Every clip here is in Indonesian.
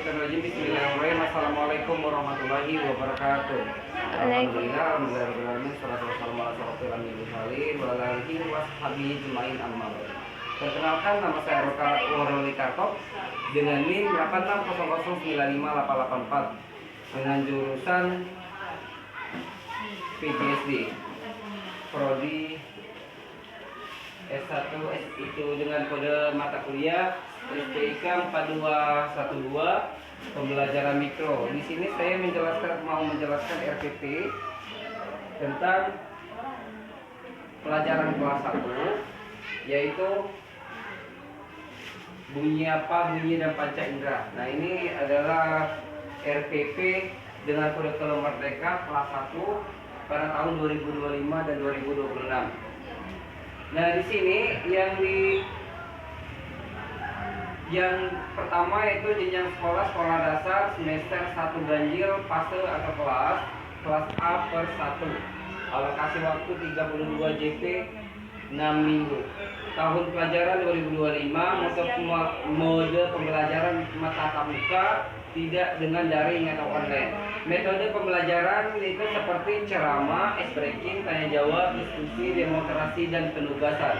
Minasyaitonirrajim. Bismillahirrahmanirrahim. Assalamualaikum warahmatullahi wabarakatuh. Alhamdulillah, alhamdulillah, salatu wassalamu ala asyrofil anbiya'i wal mursalin wa ala alihi washabihi ajmain amma ba'd. Perkenalkan, nama saya Roka Waroli Kartok dengan NIM 8600958884 dengan jurusan PGSD Prodi S1 itu dengan kode mata kuliah SPIK 4212 pembelajaran mikro. Di sini saya mau menjelaskan RPP tentang pelajaran kelas 1, yaitu bunyi apa, bunyi dan panca indera. Nah, ini adalah RPP dengan kode merdeka kelas 1 pada tahun 2025 dan 2026. Nah, di sini yang pertama yaitu jenjang sekolah dasar semester 1 ganjil fase atau kelas A per 1. Alokasi waktu 32 JP 6 minggu. Tahun pelajaran 2025, mode pembelajaran tatap muka, tidak dengan daring atau online. Metode pembelajaran itu seperti ceramah, ice breaking, tanya jawab, diskusi, demonstrasi, dan penugasan.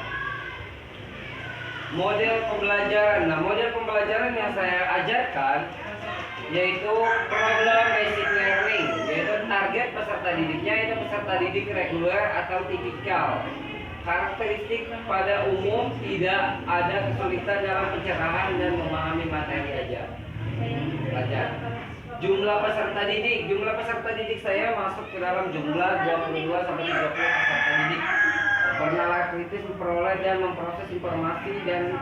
Model pembelajaran. Nah, model pembelajaran yang saya ajarkan yaitu problem basic learning, yaitu target peserta didiknya itu peserta didik reguler atau tipikal. Karakteristik pada umum, tidak ada kesulitan dalam pencerahan dan memahami materi belajar. Jumlah peserta didik saya masuk ke dalam jumlah 22 sampai 30 peserta didik. Bernalar kritis, memperoleh dan memproses informasi dan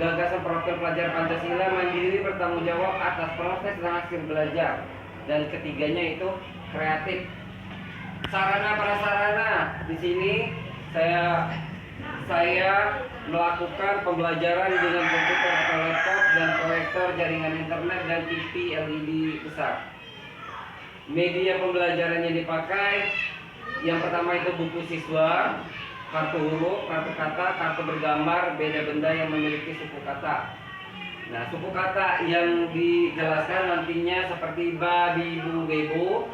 gagasan profil pelajar Pancasila, mandiri, bertanggung jawab atas proses dan hasil belajar. Dan ketiganya itu kreatif. Sarana prasarana. Di sini saya melakukan pembelajaran dengan komputer atau laptop dan proyektor jaringan internet dan TV LED besar. Media pembelajaran yang dipakai, yang pertama itu buku siswa, kartu huruf, kartu kata, kartu bergambar, beda benda yang memiliki suku kata. Nah, suku kata yang dijelaskan nantinya seperti ba, bi, bu, bebo,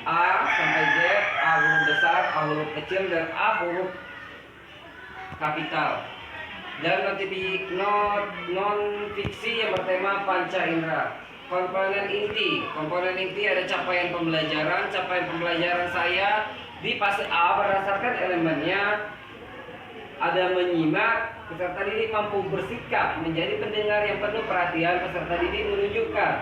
A sampai Z, A huruf besar, A huruf kecil, dan A huruf kapital. Dan non fiksi yang bertema panca indera. Komponen inti ada capaian pembelajaran saya di fase A berdasarkan elemennya. Ada menyimak, peserta didik mampu bersikap menjadi pendengar yang penuh perhatian, peserta didik menunjukkan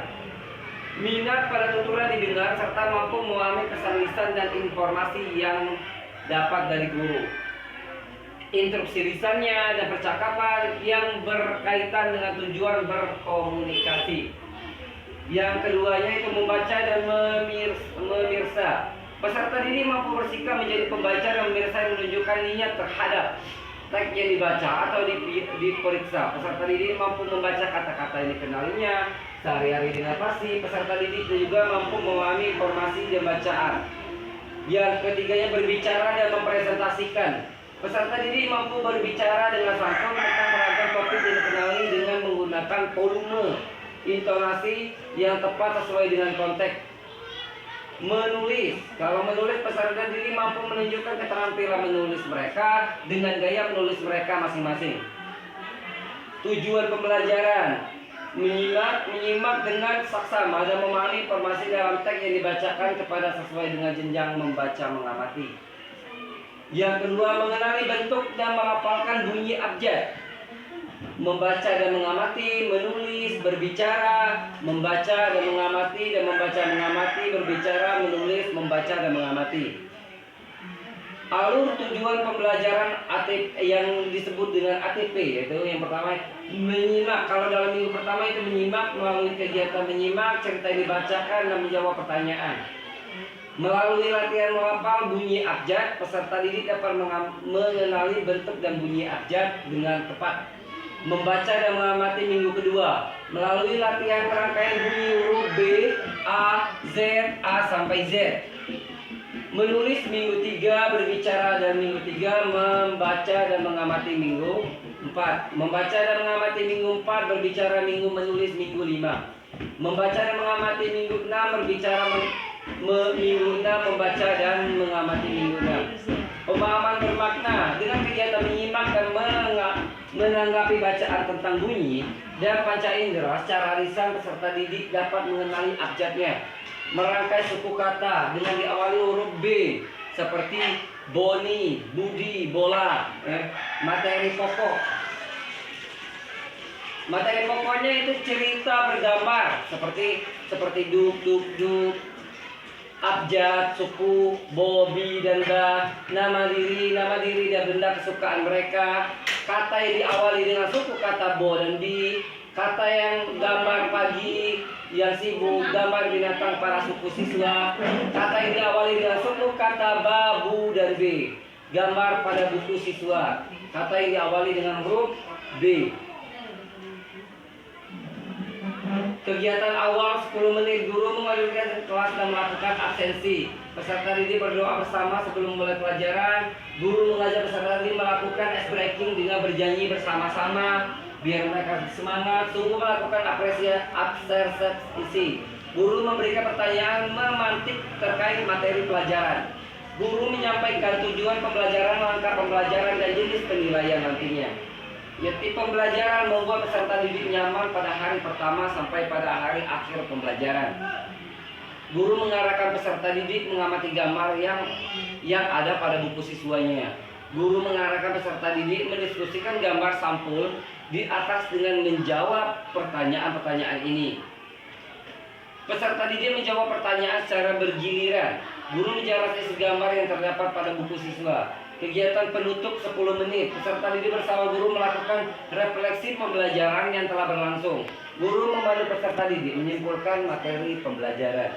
minat pada tuturan didengar serta mampu memahami pesan lisan dan informasi yang dapat dari guru. Instruksi lisannya dan percakapan yang berkaitan dengan tujuan berkomunikasi. Yang keduanya itu membaca dan memirsa. Peserta didik mampu bersikap menjadi pembaca dan pemirsa yang menunjukkan niat terhadap teks yang dibaca atau diperiksa. Peserta didik mampu membaca kata-kata yang dikenalinya sehari-hari dengan pasti. Peserta didik juga mampu memahami informasi dan bacaan. Yang ketiganya berbicara dan mempresentasikan. Peserta didik mampu berbicara dengan santun tentang beragam topik yang dikenali dengan menggunakan volume, intonasi yang tepat sesuai dengan konteks. Menulis. Kalau menulis, peserta didik mampu menunjukkan keterampilan menulis mereka dengan gaya menulis mereka masing-masing. Tujuan pembelajaran: menyimak dengan saksama dan memahami informasi dalam teks yang dibacakan kepada sesuai dengan jenjang membaca mengamati. Yang kedua, mengenali bentuk dan melafalkan bunyi abjad. Membaca dan mengamati, menulis, berbicara, membaca dan mengamati, dan membaca mengamati, berbicara, menulis, membaca dan mengamati. Alur tujuan pembelajaran yang disebut dengan ATP, yaitu yang pertama menyimak. Kalau dalam minggu pertama itu menyimak melalui kegiatan menyimak, cerita yang dibacakan dan menjawab pertanyaan. Melalui latihan melafal bunyi abjad, peserta didik dapat mengenali bentuk dan bunyi abjad dengan tepat. Membaca dan mengamati minggu kedua melalui latihan rangkaian bunyi huruf B, A, Z, A sampai Z. Menulis minggu 3, berbicara dan minggu 3, membaca dan mengamati minggu 4. Membaca dan mengamati minggu 4, berbicara minggu, menulis minggu 5. Membaca dan mengamati minggu 6, berbicara minggu 6, membaca dan mengamati minggu 6. Pemahaman bermakna dengan kegiatan menyimak dan menanggapi bacaan tentang bunyi dan panca indera secara lisan, peserta didik dapat mengenali abjadnya. Merangkai suku kata dengan diawali huruf B seperti boni, budi, bola. Materi pokok. Materi pokoknya itu cerita bergambar seperti duk, abjad, suku, bobi dan da, nama diri dan benda kesukaan mereka. Kata yang diawali dengan suku kata bo dan bi, kata yang gambar pagi, yang sibuk, gambar binatang para suku siswa. Kata yang diawali dengan suku kata ba, bu dan b, gambar pada buku siswa. Kata yang diawali dengan huruf b. Kegiatan awal 10 menit, guru mengajukan kelas dan melakukan absensi. Peserta didik berdoa bersama sebelum mulai pelajaran. Guru mengajak peserta didik melakukan ice breaking dengan bernyanyi bersama-sama biar mereka semangat. Sungguh melakukan apresiasi. Guru memberikan pertanyaan memantik terkait materi pelajaran. Guru menyampaikan tujuan pembelajaran, langkah pembelajaran dan jenis penilaian nantinya. Yaitu pembelajaran membuat peserta didik nyaman pada hari pertama sampai pada hari akhir pembelajaran. Guru mengarahkan peserta didik mengamati gambar yang ada pada buku siswanya. Guru mengarahkan peserta didik mendiskusikan gambar sampul di atas dengan menjawab pertanyaan-pertanyaan ini. Peserta didik menjawab pertanyaan secara bergiliran. Guru menjelaskan isi gambar yang terdapat pada buku siswa. Kegiatan penutup 10 menit. Peserta didik bersama guru melakukan refleksi pembelajaran yang telah berlangsung. Guru membantu peserta didik menyimpulkan materi pembelajaran.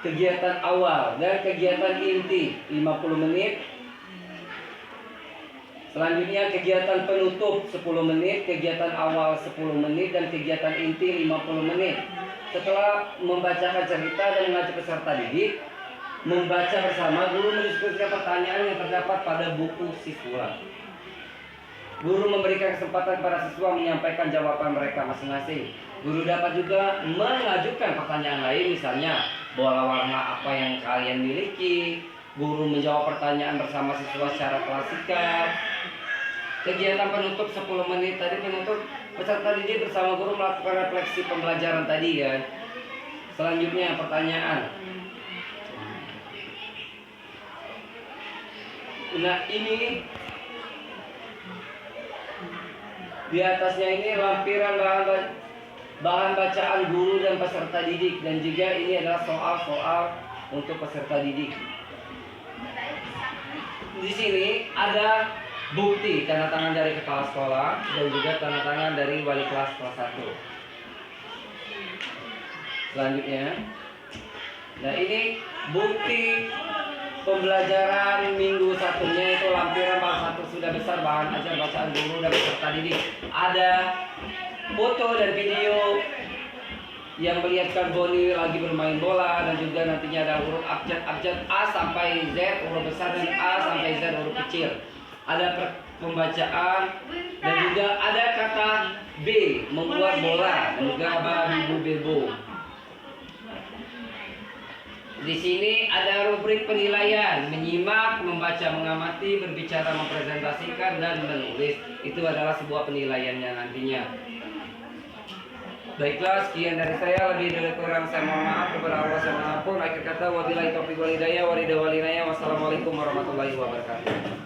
Kegiatan awal dan kegiatan inti 50 menit. Selanjutnya kegiatan penutup 10 menit, kegiatan awal 10 menit dan kegiatan inti 50 menit. Setelah membacakan cerita dan mengajak peserta didik membaca bersama, guru mendiskusikan pertanyaan yang terdapat pada buku siswa. Guru memberikan kesempatan para siswa menyampaikan jawaban mereka masing-masing. Guru dapat juga mengajukan pertanyaan lain, misalnya bola warna apa yang kalian miliki. Guru menjawab pertanyaan bersama siswa secara klasikal. Kegiatan penutup 10 menit tadi, penutup peserta didik bersama guru melakukan refleksi pembelajaran tadi kan. Selanjutnya pertanyaan. Nah ini di atasnya ini lampiran bahan bacaan guru dan peserta didik, dan juga ini adalah soal-soal untuk peserta didik. Di sini ada bukti tanda tangan dari kepala sekolah dan juga tanda tangan dari wali kelas 1. Selanjutnya, nah ini bukti pembelajaran minggu satunya, itu lampiran bab 1 sudah besar bahan ajar bacaan guru dan peserta didik. Ada foto dan video yang melihatkan Boni lagi bermain bola, dan juga nantinya ada huruf abjad A sampai Z huruf besar dan A sampai Z huruf kecil. Ada pembacaan dan juga ada kata B membuat bola dan juga babi bebo. Di sini ada rubrik penilaian, menyimak, membaca, mengamati, berbicara, mempresentasikan, dan menulis. Itu adalah sebuah penilaiannya nantinya. Baiklah, sekian dari saya. Lebih dari kurang saya mohon maaf kepada Allah Subhanahu wa taala. Akhir kata, wabillahi taufiq wal hidayah, wassalamualaikum warahmatullahi wabarakatuh.